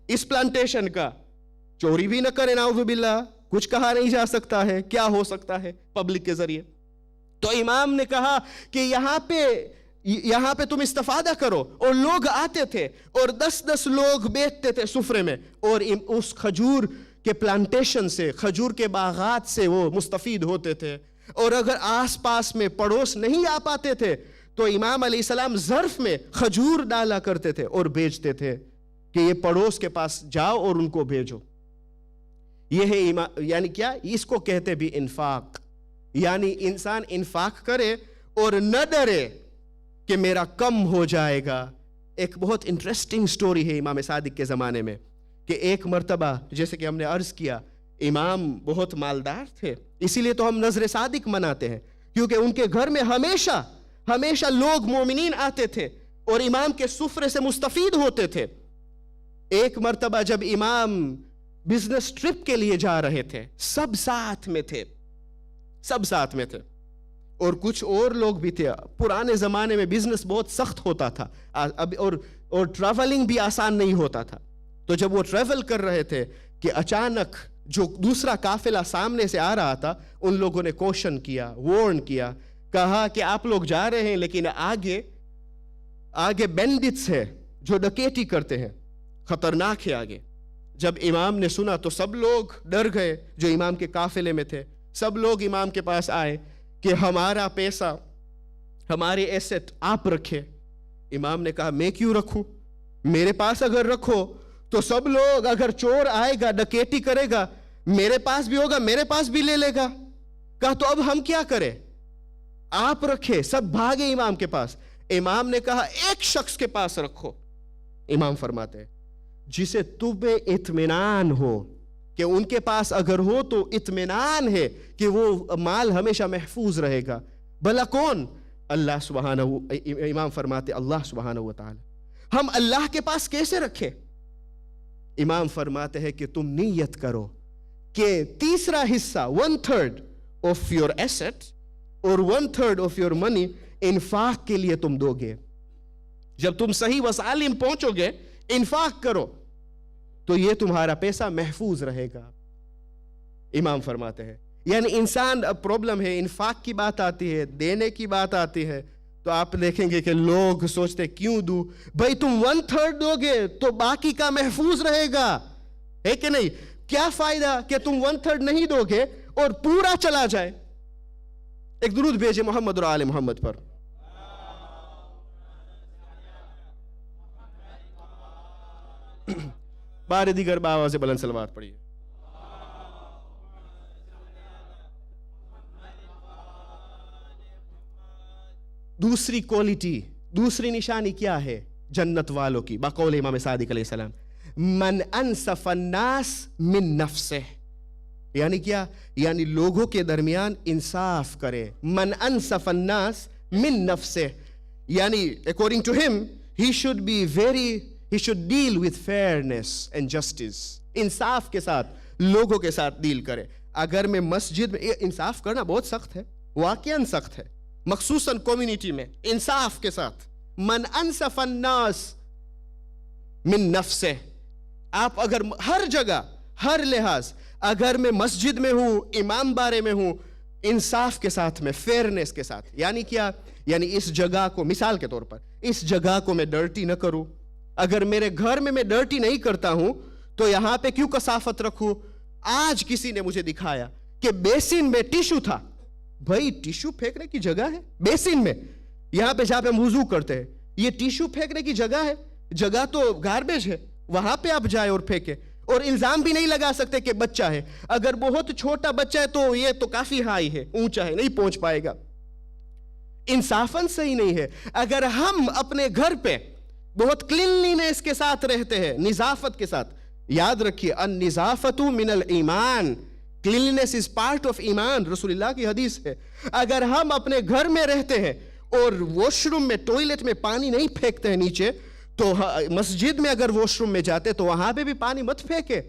اس پلانٹیشن کا, چوری بھی نہ کرے. نعوذ باللہ, کچھ کہا نہیں جا سکتا ہے, کیا ہو سکتا ہے پبلک کے ذریعے. تو امام نے کہا کہ یہاں پہ تم استفادہ کرو. اور لوگ آتے تھے اور 10 لوگ بیٹھتے تھے سفرے میں, اور اس کھجور کے پلانٹیشن سے, کھجور کے باغات سے وہ مستفید ہوتے تھے. اور اگر آس پاس میں پڑوس نہیں آ پاتے تھے تو امام علیہ السلام ظرف میں کھجور ڈالا کرتے تھے اور بیچتے تھے کہ یہ پڑوس کے پاس جاؤ اور ان کو بھیجو. یہ ہے یعنی کیا, اس کو کہتے بھی انفاق, یعنی انسان انفاق کرے اور نہ ڈرے کہ میرا کم ہو جائے گا. ایک بہت انٹرسٹنگ سٹوری ہے امام صادق کے زمانے میں کہ ایک مرتبہ, جیسے کہ ہم نے عرض کیا, امام بہت مالدار تھے, اسی لیے تو ہم نظر صادق مناتے ہیں, کیونکہ ان کے گھر میں ہمیشہ لوگ مومنین آتے تھے اور امام کے سفرے سے مستفید ہوتے تھے. ایک مرتبہ جب امام بزنس ٹرپ کے لیے جا رہے تھے, سب ساتھ میں تھے اور کچھ اور لوگ بھی تھے. پرانے زمانے میں بزنس بہت سخت ہوتا تھا اور ٹریولنگ بھی آسان نہیں ہوتا تھا. تو جب وہ ٹریول کر رہے تھے کہ اچانک جو دوسرا قافلہ سامنے سے آ رہا تھا, ان لوگوں نے کوشن کیا, وارن کیا, کہا کہ آپ لوگ جا رہے ہیں لیکن آگے بینڈٹس ہے جو ڈکیتی کرتے ہیں, خطرناک ہے آگے. جب امام نے سنا تو سب لوگ ڈر گئے جو امام کے قافلے میں تھے. سب لوگ امام کے پاس آئے کہ ہمارا پیسہ, ہمارے ایسٹ آپ رکھے. امام نے کہا میں کیوں رکھوں, میرے پاس اگر رکھو تو سب لوگ, اگر چور آئے گا ڈکیتی کرے گا, میرے پاس بھی ہوگا, میرے پاس بھی لے لے گا. کہا تو اب ہم کیا کریں, آپ رکھے. سب بھاگے امام کے پاس. امام نے کہا ایک شخص کے پاس رکھو. امام فرماتے ہیں جسے تمہیں اطمینان ہو کہ ان کے پاس اگر ہو تو اطمینان ہے کہ وہ مال ہمیشہ محفوظ رہے گا. بھلا کون؟ اللہ سبحانہ. امام فرماتے اللہ سبحانہ و تعالی. ہم اللہ کے پاس کیسے رکھے؟ امام فرماتے ہیں کہ تم نیت کرو کہ تیسرا حصہ 1/3 آف یور ایسٹ اور 1/3 آف یور منی انفاق کے لیے تم دو گے. جب تم صحیح وسائل پہنچو گے, انفاق کرو تو یہ تمہارا پیسہ محفوظ رہے گا. امام فرماتے ہیں یعنی انسان پرابلم ہے, انفاق کی بات آتی ہے, دینے کی بات آتی ہے تو آپ دیکھیں گے کہ لوگ سوچتے کیوں دوں بھائی, تم 1/3 دو گے تو باقی کا محفوظ رہے گا, ہے کہ نہیں؟ کیا فائدہ کہ تم 1/3 نہیں دو گے اور پورا چلا جائے. ایک درود بھیجے محمد اور آل محمد پر. بار دیگر بآواز بلند صلوات پڑھیے. دوسری کوالٹی, دوسری نشانی کیا ہے جنت والوں کی؟ بقول امام صادق علیہ السلام, من انصف الناس من نفسه. یعنی کیا؟ یعنی لوگوں کے درمیان انصاف کرے. من انصف الناس من نفسه, یعنی according to him he should deal with fairness and justice. انصاف کے ساتھ لوگوں کے ساتھ ڈیل کرے. اگر میں مسجد میں, انصاف کرنا بہت سخت ہے, واقعاً سخت ہے, مخصوصاً کمیونٹی میں انصاف کے ساتھ. من انصف الناس من نفسه. آپ اگر ہر جگہ, ہر لحاظ, اگر میں مسجد میں ہوں, امام بارے میں ہوں, انصاف کے ساتھ میں, فیئرنیس کے ساتھ. یعنی کیا؟ یعنی اس جگہ کو, مثال کے طور پر, اس جگہ کو میں ڈرٹی نہ کروں. اگر میرے گھر میں ڈرٹی نہیں کرتا ہوں تو یہاں پہ کیوں کثافت رکھوں؟ آج کسی نے مجھے دکھایا کہ بیسن میں ٹیشو تھا. بھائی ٹیشو پھینکنے کی جگہ ہے بیسن میں, یہاں پہ جہاں پہ ہم وضو کرتے ہیں, یہ ٹیشو پھینکنے کی جگہ ہے؟ جگہ تو گاربیج ہے, وہاں پہ آپ جائے اور پھینکے. اور الزام بھی نہیں لگا سکتے کہ بچہ ہے. اگر بہت چھوٹا بچہ ہے تو یہ تو کافی ہائی ہے, اونچا ہے, نہیں پہنچ پائے گا. انصافاً صحیح نہیں ہے. اگر ہم اپنے گھر پہ بہت کلینلینس کے ساتھ رہتے ہیں, نظافت کے ساتھ, یاد رکھیے النظافت من الایمان, کلینلینس از پارٹ آف ایمان, رسول اللہ کی حدیث ہے. اگر ہم اپنے گھر میں رہتے ہیں اور واش روم میں, ٹوائلٹ میں پانی نہیں پھینکتے ہیں نیچے, تو مسجد میں اگر واش روم میں جاتے تو وہاں پہ بھی پانی مت پھینکے.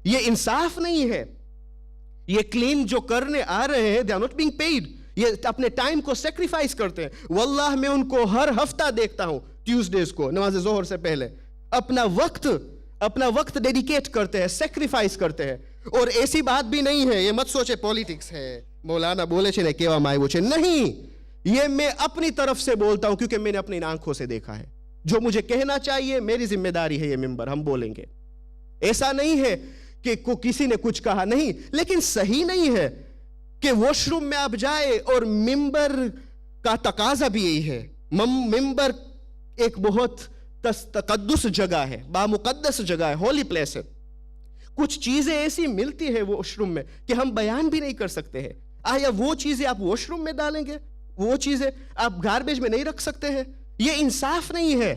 یہ انصاف نہیں ہے. یہ کلین جو کرنے آ رہے ہیں, they are not being paid. یہ اپنے ٹائم کو سیکریفائز کرتے ہیں. واللہ میں ان کو ہر ہفتہ دیکھتا ہوں, ٹیوزڈیز کو نماز ظہر سے پہلے اپنا وقت ڈیڈیکیٹ کرتے ہیں, سیکریفائز کرتے ہیں. اور ایسی بات بھی نہیں ہے, یہ مت سوچے پولیٹکس ہے, مولانا بولے چھے کیوا مائے وہ چھے, نہیں. یہ میں اپنی طرف سے بولتا ہوں کیونکہ میں نے اپنی آنکھوں سے دیکھا ہے. جو مجھے کہنا چاہیے, میری ذمہ داری ہے, یہ ممبر ہم بولیں گے. ایسا نہیں ہے کہ کسی نے کچھ کہا, نہیں, لیکن صحیح نہیں ہے کہ واش روم میں آپ جائے. اور ممبر کا تقاضا بھی یہی ہے. ممبر ایک بہت تقدس جگہ ہے, بامقدس جگہ ہے, ہولی پلیس ہے. کچھ چیزیں ایسی ملتی ہے واش روم میں کہ ہم بیان بھی نہیں کر سکتے ہیں. آیا وہ چیزیں آپ واش روم میں ڈالیں گے؟ وہ چیزیں آپ گاربیج میں نہیں رکھ سکتے ہیں؟ یہ انصاف نہیں ہے.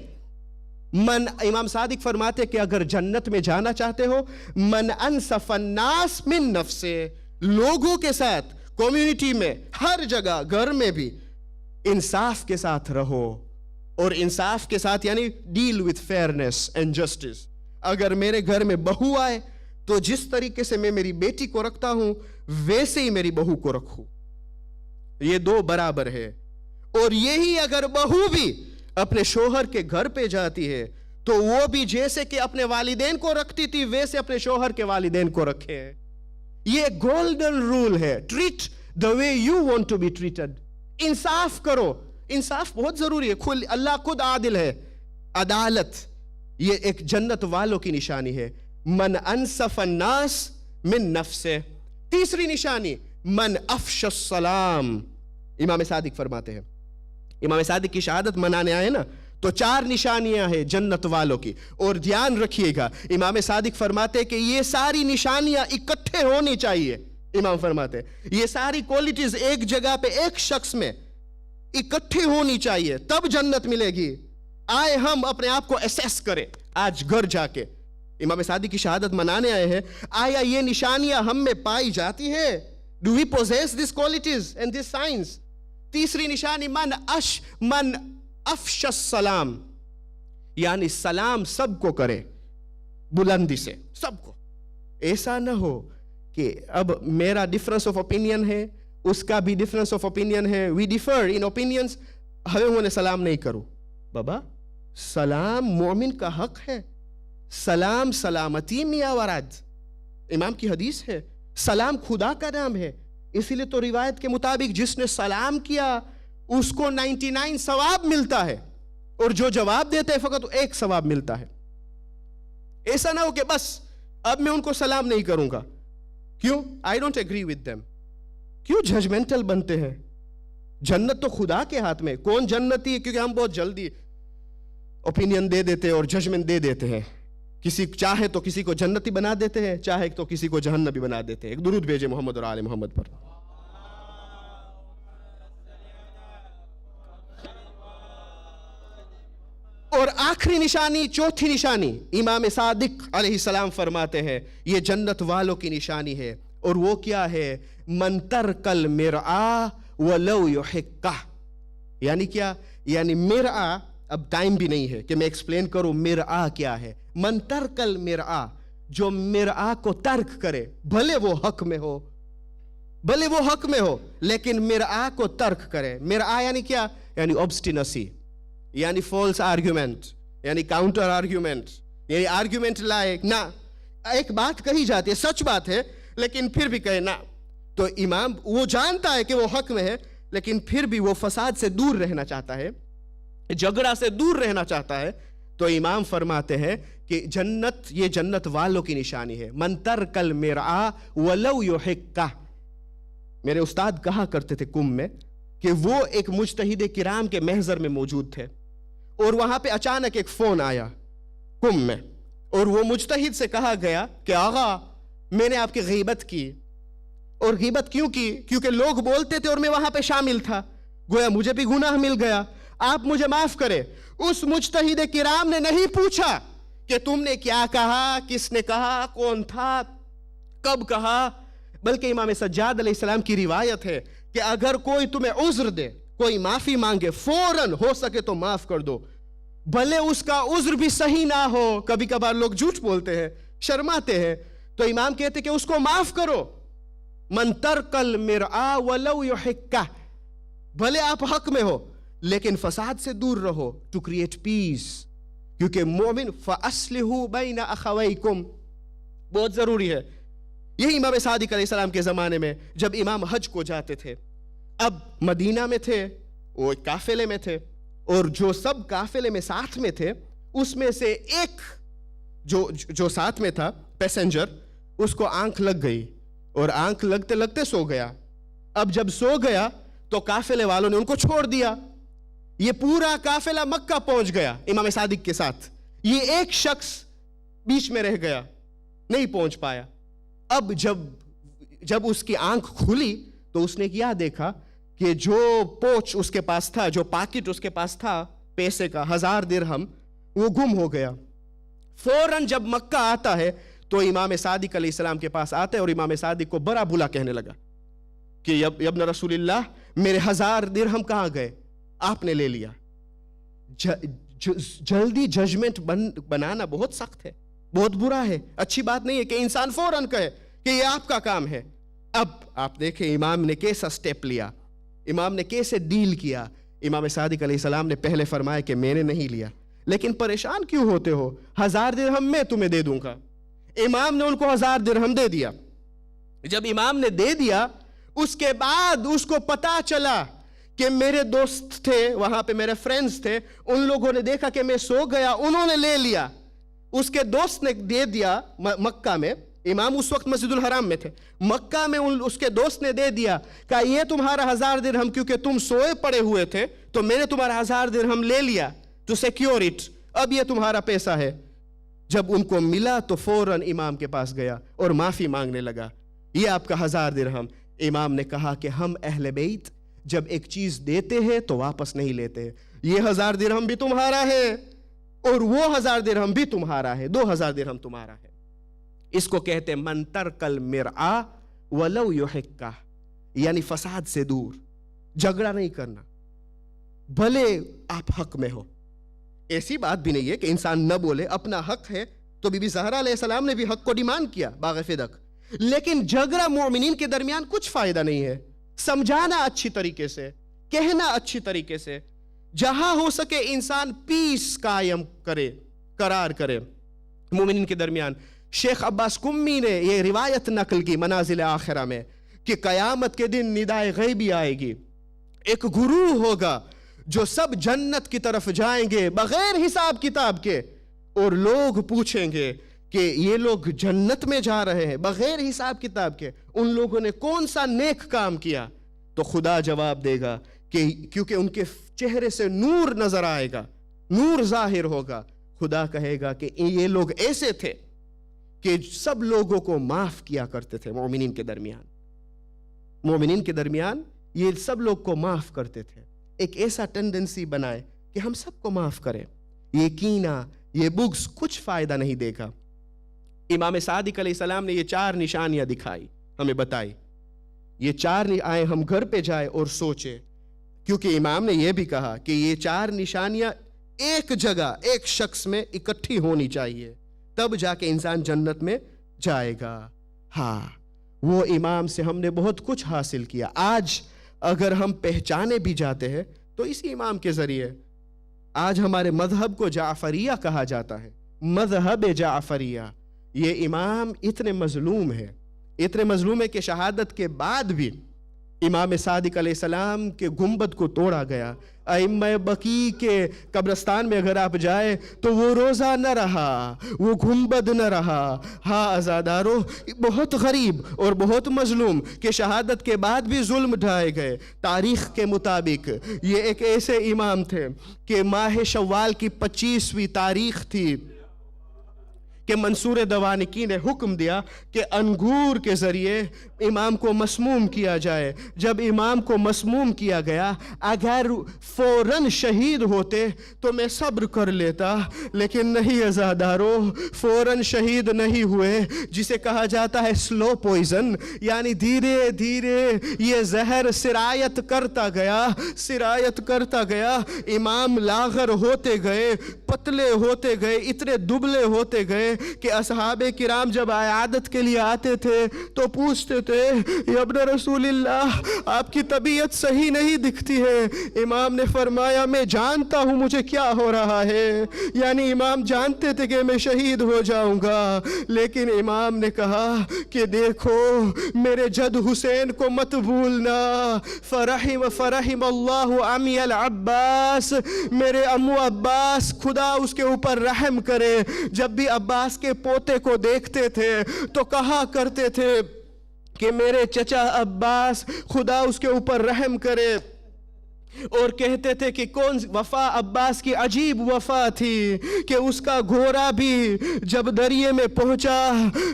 امام صادق فرماتے کہ اگر جنت میں جانا چاہتے ہو، من انصف الناس من نفسے، لوگوں کے ساتھ، کمیونٹی میں، ہر جگہ، گھر میں بھی انصاف کے ساتھ رہو. اور انصاف کے ساتھ یعنی deal with fairness and justice. اگر میرے گھر میں بہو آئے تو جس طریقے سے میں میری بیٹی کو رکھتا ہوں ویسے ہی میری بہو کو رکھوں. یہ دو برابر ہے. اور یہی اگر بہو بھی اپنے شوہر کے گھر پہ جاتی ہے تو وہ بھی جیسے کہ اپنے والدین کو رکھتی تھی ویسے اپنے شوہر کے والدین کو رکھے. یہ گولڈن رول ہے. Treat the way you want to be treated. انصاف کرو. انصاف بہت ضروری ہے. اللہ خود عادل ہے. عدالت یہ ایک جنت والوں کی نشانی ہے. من انصف الناس من نفسه. تیسری نشانی من افش السلام. امام صادق فرماتے ہیں، امام صادق کی شہادت منانے آئے نا تو 4 نشانیاں ہیں جنت والوں کی. اور دھیان رکھیے گا، امام صادق فرماتے کہ یہ ساری نشانیاں اکٹھے ہونی چاہیے. امام فرماتے یہ ساری کوالٹیز ایک جگہ پہ ایک شخص میں اکٹھی ہونی چاہیے تب جنت ملے گی. آئے ہم اپنے آپ کو اسیس کریں آج گھر جا کے. امام صادق کی شہادت منانے آئے ہیں، آیا یہ نشانیاں ہم میں پائی جاتی ہے؟ Do we possess this qualities and this signs? تیسری نشانی من افش السلام، یعنی سلام سب کو کرے بلندی سے، سب کو. ایسا نہ ہو کہ اب میرا ڈفرنس آف اوپینین ہے، اس کا بھی ڈفرنس آف اوپینین ہے، وی ڈیفر ان اوپینینز، ہمیں سلام نہیں کرو. بابا سلام مومن کا حق ہے. سلام سلامتی میاں ورد. امام کی حدیث ہے سلام خدا کا نام ہے. اسی لیے تو روایت کے مطابق جس نے سلام کیا اس کو 99 ثواب ملتا ہے اور جو جواب دیتے ہیں فقط 1 ثواب ملتا ہے. ایسا نہ ہو کہ بس اب میں ان کو سلام نہیں کروں گا. کیوں؟ I don't agree with them. کیوں ججمنٹل بنتے ہیں؟ جنت تو خدا کے ہاتھ میں. کون جنتی ہے؟ کیونکہ ہم بہت جلدی اوپینین دے دیتے ہیں اور ججمنٹ دے دیتے ہیں. کسی چاہے تو کسی کو جنتی بنا دیتے ہیں، چاہے تو کسی کو جہنمی بنا دیتے ہیں. ایک درود بھیجے محمد اور آل محمد پر. اور آخری نشانی، چوتھی نشانی، امام صادق علیہ السلام فرماتے ہیں یہ جنت والوں کی نشانی ہے. اور وہ کیا ہے؟ من ترک المرآ ولو یحقہ. یعنی کیا؟ یعنی مرآ، اب ٹائم بھی نہیں ہے کہ میں ایکسپلین کروں مرآ کیا ہے. من ترک المرآ، جو مرآ کو ترک کرے، بھلے وہ حق میں ہو، بھلے وہ حق میں ہو لیکن مرآ کو ترک کرے. مرآ یعنی کیا؟ یعنی obstinacy، یعنی فالس آرگیومنٹ، یعنی کاؤنٹر آرگیومنٹ، یعنی آرگیومنٹ لائے نہ ایک بات کہی جاتی ہے، سچ بات ہے لیکن پھر بھی کہے نہ. تو امام وہ جانتا ہے کہ وہ حق میں ہے لیکن پھر بھی وہ فساد سے دور رہنا چاہتا ہے، جھگڑا سے دور رہنا چاہتا ہے. تو امام فرماتے ہیں کہ جنت، یہ جنت والوں کی نشانی ہے. من ترک المرآ ولو یحقہ. میرے استاد کہا کرتے تھے کم میں کہ وہ ایک مجتہد کرام کے محضر میں موجود تھے اور وہاں پہ اچانک ایک فون آیا کم میں اور وہ مجتہد سے کہا گیا کہ آغا میں نے آپ کی غیبت کی. اور غیبت کیوں کی؟ کیونکہ لوگ بولتے تھے اور میں وہاں پہ شامل تھا، گویا مجھے بھی گناہ مل گیا، آپ مجھے معاف کرے. اس مجتہد کرام نے نہیں پوچھا کہ تم نے کیا کہا، کس نے کہا، کون تھا، کب کہا، بلکہ امام سجاد علیہ السلام کی روایت ہے کہ اگر کوئی تمہیں عذر دے، کوئی معافی مانگے، فوراً ہو سکے تو معاف کر دو، بھلے اس کا عذر بھی صحیح نہ ہو. کبھی کبھار لوگ جھوٹ بولتے ہیں، شرماتے ہیں، تو امام کہتے کہ اس کو معاف کرو. من ترک المرآ ولو یحقہ، بھلے آپ حق میں ہو لیکن فساد سے دور رہو ٹو کریٹ پیس. کیونکہ مومن فَأَصْلِحُوا بَيْنَ أَخَوَيْكُمْ بہت ضروری ہے. یہی امام صادق علیہ السلام کے زمانے میں جب امام حج کو جاتے تھے، اب مدینہ میں تھے، وہ قافلے میں تھے، اور جو سب قافلے میں ساتھ میں تھے اس میں سے ایک جو ساتھ میں تھا پیسنجر، اس کو آنکھ لگ گئی اور آنکھ لگتے لگتے سو گیا. اب جب سو گیا تو قافلے والوں نے ان کو چھوڑ دیا. یہ پورا قافلہ مکہ پہنچ گیا امام صادق کے ساتھ، یہ ایک شخص بیچ میں رہ گیا. نہیں پہنچ پایا. اب جب اس کی آنکھ کھلی تو اس نے کیا دیکھا کہ جو پوچھ اس کے پاس تھا, جو پاکٹ اس کے پاس تھا پیسے کا 1000 درہم, وہ گم ہو گیا. فوراً جب مکہ آتا ہے تو امام صادق علیہ السلام کے پاس آتا ہے اور امام صادق کو برا بھلا کہنے لگا کہ ابن رسول اللہ, میرے 1000 درہم کہاں گئے, آپ نے لے لیا. جلدی ججمنٹ بنانا بہت سخت ہے, بہت برا ہے, اچھی بات نہیں ہے کہ انسان فوراً کہے کہ یہ آپ کا کام ہے. اب آپ دیکھیں امام نے کیسا سٹیپ لیا, امام نے کیسے ڈیل کیا. امام صادق علیہ السلام نے پہلے فرمایا کہ میں نے نہیں لیا, لیکن پریشان کیوں ہوتے ہو, 1000 درہم میں تمہیں دے دوں گا. امام نے ان کو 1000 درہم دے دیا. جب امام نے دے دیا اس کے بعد اس کو پتا چلا کہ میرے دوست تھے وہاں پہ, میرے فرینڈز تھے, ان لوگوں نے دیکھا کہ میں سو گیا, انہوں نے لے لیا. اس کے دوست نے دے دیا مکہ میں, امام اس وقت مسجد الحرام میں تھے, مکہ میں اس کے دوست نے دے دیا کہ یہ تمہارا 1000 درہم, کیونکہ تم سوئے پڑے ہوئے تھے تو میں نے تمہارا 1000 درہم لے لیا ٹو سیکیور اٹ, اب یہ تمہارا پیسہ ہے. جب ان کو ملا تو فوراً امام کے پاس گیا اور معافی مانگنے لگا, یہ آپ کا 1000 درہم. امام نے کہا کہ ہم اہل بیت جب ایک چیز دیتے ہیں تو واپس نہیں لیتے, یہ 1000 درہم بھی تمہارا ہے اور وہ 1000 درہم بھی تمہارا ہے, 2000 درہم تمہارا ہے. اس کو کہتے ہیں من ترک المرعا ولو یحکہ, یعنی فساد سے دور, جھگڑا نہیں کرنا بھلے آپ حق میں ہو. ایسی بات بھی نہیں ہے کہ انسان نہ بولے, اپنا حق ہے. تو بی بی زہرا علیہ السلام نے بھی حق کو ڈیمانڈ کیا باغ فدق, لیکن جھگڑا مومنین کے درمیان کچھ فائدہ نہیں ہے. سمجھانا اچھی طریقے سے, کہنا اچھی طریقے سے, جہاں ہو سکے انسان پیس قائم کرے, قرار کرے مومنین کے درمیان. شیخ عباس قمی نے یہ روایت نقل کی منازل آخرہ میں کہ قیامت کے دن ندائے غیبی آئے گی, ایک گروہ ہوگا جو سب جنت کی طرف جائیں گے بغیر حساب کتاب کے, اور لوگ پوچھیں گے کہ یہ لوگ جنت میں جا رہے ہیں بغیر حساب کتاب کے, ان لوگوں نے کون سا نیک کام کیا؟ تو خدا جواب دے گا کہ کیونکہ ان کے چہرے سے نور نظر آئے گا, نور ظاہر ہوگا. خدا کہے گا کہ یہ لوگ ایسے تھے کہ سب لوگوں کو معاف کیا کرتے تھے. مومنین کے درمیان یہ سب لوگ کو معاف کرتے تھے. ایک ایسا ٹینڈنسی بنائے کہ ہم سب کو معاف کریں. یہ کینہ, یہ بغض کچھ فائدہ نہیں دے گا. امام صادق علیہ السلام نے یہ 4 نشانیاں دکھائی, ہمیں بتائی. یہ 4 آئے ہم گھر پہ جائے اور سوچے, کیونکہ امام نے یہ بھی کہا کہ یہ 4 نشانیاں ایک جگہ ایک شخص میں اکٹھی ہونی چاہیے, تب جا کے انسان جنت میں جائے گا. ہاں, وہ امام سے ہم نے بہت کچھ حاصل کیا. آج اگر ہم پہچانے بھی جاتے ہیں تو اسی امام کے ذریعے. آج ہمارے مذہب کو جعفریہ کہا جاتا ہے, مذہب جعفریہ. یہ امام اتنے مظلوم ہے کہ شہادت کے بعد بھی امام صادق علیہ السلام کے گنبد کو توڑا گیا. ائمہ بقیع کے قبرستان میں اگر آپ جائیں تو وہ روزہ نہ رہا, وہ گنبد نہ رہا. ہاں عزادارو, بہت غریب اور بہت مظلوم کہ شہادت کے بعد بھی ظلم ڈھائے گئے. تاریخ کے مطابق یہ ایک ایسے امام تھے کہ ماہ شوال کی 25ویں تاریخ تھی کہ منصور دوانکی نے حکم دیا کہ انگور کے ذریعے امام کو مسموم کیا جائے. جب امام کو مسموم کیا گیا, اگر فوراً شہید ہوتے تو میں صبر کر لیتا, لیکن نہیں عزادارو, فوراً شہید نہیں ہوئے, جسے کہا جاتا ہے سلو پوائزن, یعنی دھیرے دھیرے یہ زہر سرایت کرتا گیا. امام لاغر ہوتے گئے, پتلے ہوتے گئے, اتنے دبلے ہوتے گئے کہ اصحاب کرام جب عیادت کے لیے آتے تھے تو پوچھتے تھے, یا ابن رسول اللہ آپ کی طبیعت صحیح نہیں دکھتی ہے. امام نے فرمایا میں جانتا ہوں مجھے کیا ہو رہا ہے. یعنی امام جانتے تھے کہ میں شہید ہو جاؤں گا, لیکن امام نے کہا کہ دیکھو میرے جد حسین کو مت بھولنا. فرحم اللہ عمی العباس, میرے امو عباس, خدا اس کے اوپر رحم کرے. جب بھی عباس کے پوتے کو دیکھتے تھے تو کہا کرتے تھے کہ میرے چچا عباس, خدا اس کے اوپر رحم کرے. اور کہتے تھے کہ کون وفا عباس کی عجیب وفا تھی کہ اس کا گھوڑا بھی جب دریا میں پہنچا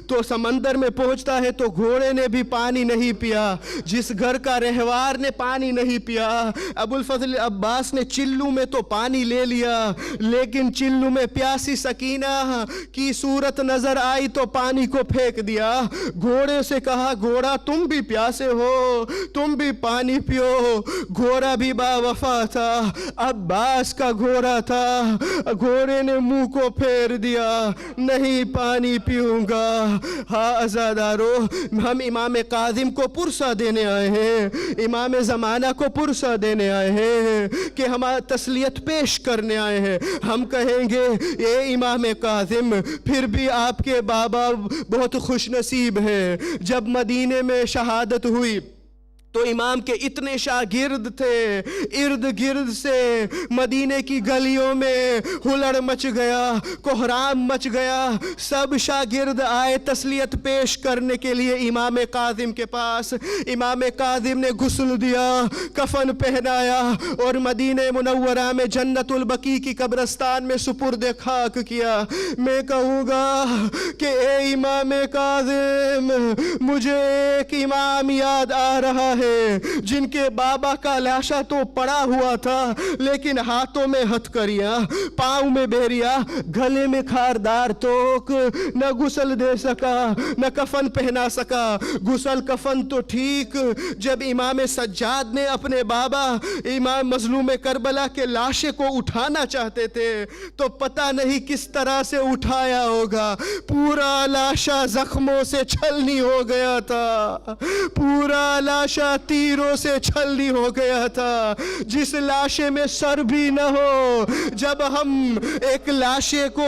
تو سمندر میں پہنچتا ہے تو گھوڑے نے بھی پانی نہیں پیا، جس گھر کا رہوار نے پانی نہیں پیا۔ ابو الفضل عباس نے چلو میں تو پانی لے لیا، لیکن چلو میں پیاسی سکینہ کی صورت نظر آئی تو پانی کو پھینک دیا۔ گھوڑے سے کہا گھوڑا تم بھی پیاسے ہو، تم بھی پانی پیو۔ گھوڑا بھی وفا تھا، عباس کا گھوڑا تھا، گھوڑے نے منہ کو پھیر دیا، نہیں پانی پیوں گا۔ ہاں عزادارو، ہم امام کاظم کو پرسہ دینے آئے ہیں، امام زمانہ کو پرسہ دینے آئے ہیں کہ ہم تسلیت پیش کرنے آئے ہیں۔ ہم کہیں گے اے امام کاظم، پھر بھی آپ کے بابا بہت خوش نصیب ہیں۔ جب مدینے میں شہادت ہوئی تو امام کے اتنے شاگرد تھے، ارد گرد سے مدینے کی گلیوں میں ہلڑ مچ گیا، کوہرام مچ گیا۔ سب شاگرد آئے تسلیت پیش کرنے کے لیے امام کاظم کے پاس۔ امام کاظم نے غسل دیا، کفن پہنایا اور مدینہ منورہ میں جنت البقیع کی قبرستان میں سپرد خاک کیا۔ میں کہوں گا کہ اے امام کاظم، مجھے ایک امام یاد آ رہا ہے جن کے بابا کا لاشا تو پڑا ہوا تھا، لیکن ہاتھوں میں ہتھکڑیاں، پاؤں میں بیریا، گلے میں خاردار توک، نہ غسل دے سکا نہ کفن پہنا سکا۔ غسل کفن تو ٹھیک، جب امام سجاد نے اپنے بابا امام مظلوم کربلا کے لاشے کو اٹھانا چاہتے تھے تو پتہ نہیں کس طرح سے اٹھایا ہوگا۔ پورا لاشا زخموں سے چھلنی ہو گیا تھا، پورا لاشا تیروں سے چھلنی ہو گیا تھا، جس لاشے میں سر بھی نہ ہو۔ جب ہم ایک لاشے کو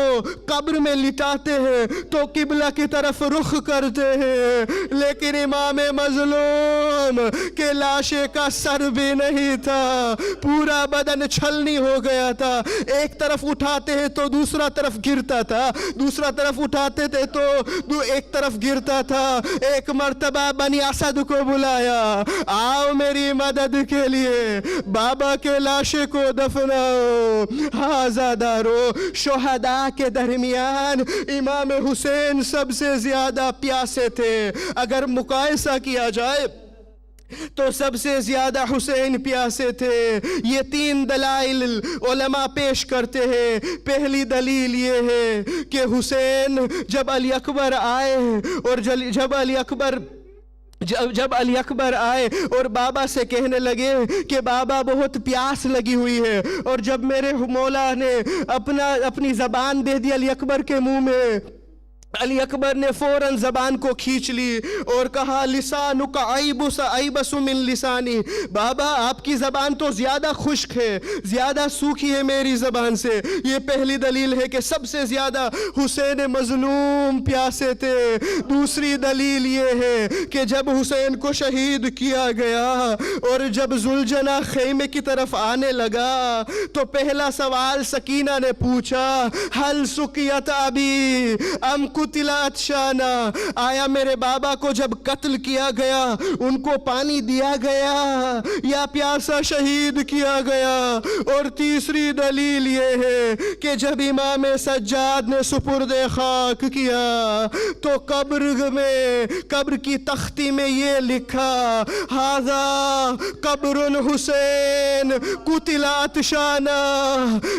قبر میں لٹاتے ہیں تو قبلہ کی طرف رخ کرتے ہیں، لیکن امام مظلوم کے لاشے کا سر بھی نہیں تھا، پورا بدن چھلنی ہو گیا تھا۔ ایک طرف اٹھاتے ہیں تو دوسرا طرف گرتا تھا، دوسرا طرف اٹھاتے تھے تو ایک طرف گرتا تھا۔ ایک مرتبہ بنی اسد کو بلایا، آؤ میری مدد کے لیے، بابا کے لاشے کو دفناؤ۔ آزادارو، شہداء کے درمیان امام حسین سب سے زیادہ پیاسے تھے۔ اگر مقایسہ کیا جائے تو سب سے زیادہ حسین پیاسے تھے۔ یہ 3 دلائل علماء پیش کرتے ہیں۔ پہلی دلیل یہ ہے کہ حسین جب علی اکبر آئے اور جب علی اکبر آئے اور بابا سے کہنے لگے کہ بابا بہت پیاس لگی ہوئی ہے، اور جب میرے مولا نے اپنی زبان دے دی علی اکبر کے منہ میں، علی اکبر نے فوراً زبان کو کھینچ لی اور کہا لسانک ایبس من لسانی، بابا آپ کی زبان تو زیادہ خشک ہے، زیادہ سوکھی ہے میری زبان سے۔ یہ پہلی دلیل ہے کہ سب سے زیادہ حسین مظلوم پیاسے تھے۔ دوسری دلیل یہ ہے کہ جب حسین کو شہید کیا گیا اور جب ذوالجناح خیمے کی طرف آنے لگا تو پہلا سوال سکینہ نے پوچھا، حل سقیت ابی ام قتل عطشانا، آیا میرے بابا کو جب قتل کیا گیا ان کو پانی دیا گیا یا پیاسا شہید کیا گیا؟ اور تیسری دلیل یہ ہے کہ جب امام سجاد نے سپرد خاک کیا تو قبر کی تختی میں یہ لکھا، ھذا قبر حسین قتل عطشانا،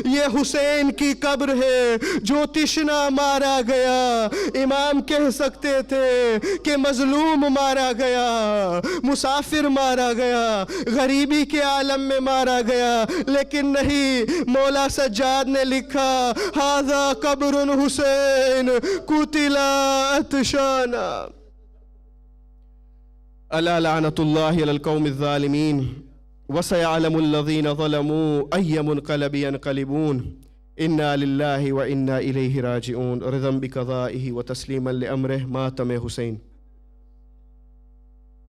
یہ حسین کی قبر ہے جو تشنا مارا گیا۔ امام کہہ سکتے تھے کہ مظلوم مارا گیا، مسافر مارا گیا، غریبی کے عالم میں مارا گیا، لیکن نہیں، مولا سجاد نے لکھا ھذا قبر حسین قتل عطشانا۔ الا لعنۃ اللہ علی القوم الظالمین وسيعلم الذين ظلموا أي منقلب ينقلبون انا للہ و انا الیہ راجعون۔ رضا بقضائہ و تسلیما لامرہ، ماتم حسین۔